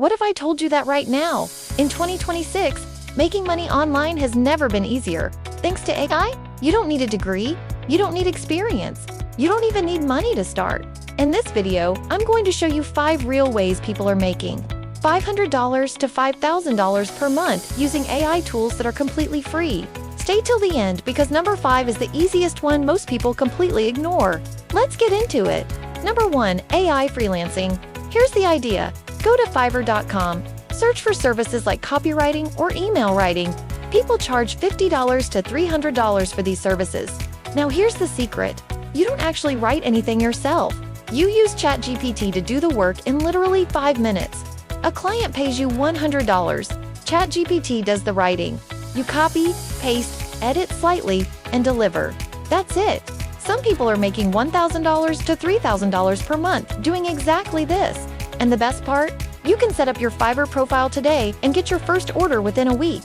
What if I told you that right now? In 2026, making money online has never been easier. Thanks to AI, you don't need a degree, you don't need experience, you don't even need money to start. In this video, I'm going to show you 5 real ways people are making $500 to $5,000 per month using AI tools that are completely free. Stay till the end because number 5 is the easiest one most people completely ignore. Let's get into it. Number 1. AI freelancing. Here's the idea. Go to Fiverr.com, search for services like copywriting or email writing. People charge $50 to $300 for these services. Now here's the secret. You don't actually write anything yourself. You use ChatGPT to do the work in literally 5 minutes. A client pays you $100. ChatGPT does the writing. You copy, paste, edit slightly, and deliver. That's it. Some people are making $1,000 to $3,000 per month doing exactly this. And the best part? You can set up your Fiverr profile today and get your first order within a week.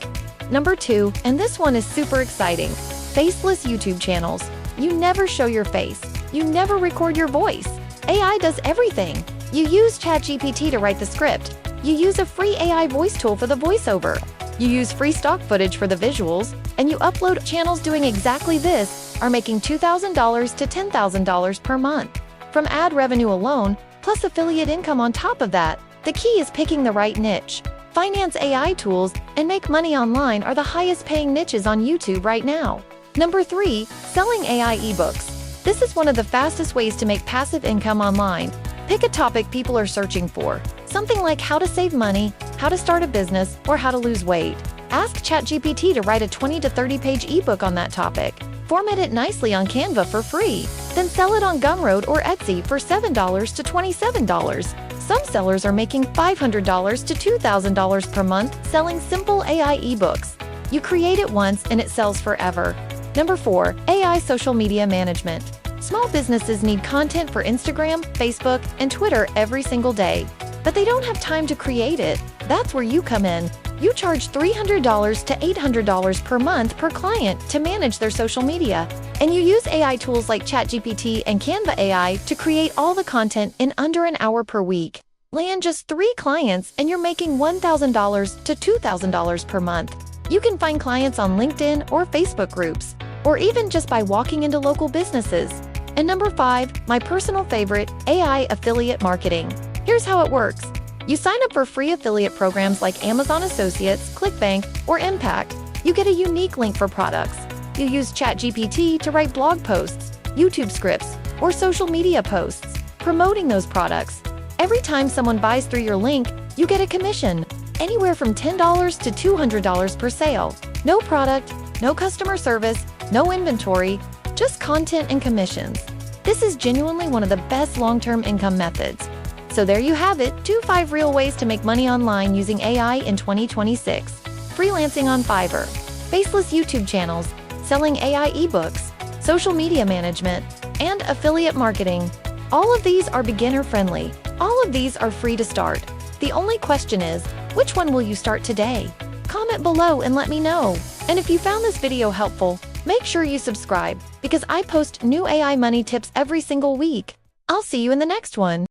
Number 2, and this one is super exciting, faceless YouTube channels. You never show your face. You never record your voice. AI does everything. You use ChatGPT to write the script. You use a free AI voice tool for the voiceover. You use free stock footage for the visuals, and you upload. Channels doing exactly this are making $2,000 to $10,000 per month from ad revenue alone, plus affiliate income on top of that. The key is picking the right niche. Finance AI tools and make money online are the highest paying niches on YouTube right now. Number 3, selling AI ebooks. This is one of the fastest ways to make passive income online. Pick a topic people are searching for. Something like how to save money, how to start a business, or how to lose weight. Ask ChatGPT to write a 20 to 30 page ebook on that topic. Format it nicely on Canva for free. Then sell it on Gumroad or Etsy for $7 to $27. Some sellers are making $500 to $2,000 per month selling simple AI ebooks. You create it once and it sells forever. Number 4, AI social media management. Small businesses need content for Instagram, Facebook, and Twitter every single day, but they don't have time to create it. That's where you come in. You charge $300 to $800 per month per client to manage their social media, and you use AI tools like ChatGPT and Canva AI to create all the content in under an hour per week. Land just 3 clients and you're making $1,000 to $2,000 per month. You can find clients on LinkedIn or Facebook groups, or even just by walking into local businesses. And number 5, my personal favorite, AI affiliate marketing. Here's how it works. You sign up for free affiliate programs like Amazon Associates, ClickBank, or Impact. You get a unique link for products. You use ChatGPT to write blog posts, YouTube scripts, or social media posts, promoting those products. Every time someone buys through your link, you get a commission, anywhere from $10 to $200 per sale. No product, no customer service, no inventory, just content and commissions. This is genuinely one of the best long-term income methods. So there you have it, 5 real ways to make money online using AI in 2026. Freelancing on Fiverr, faceless YouTube channels, selling AI ebooks, social media management, and affiliate marketing. All of these are beginner-friendly. All of these are free to start. The only question is, which one will you start today? Comment below and let me know. And if you found this video helpful, make sure you subscribe because I post new AI money tips every single week. I'll see you in the next one.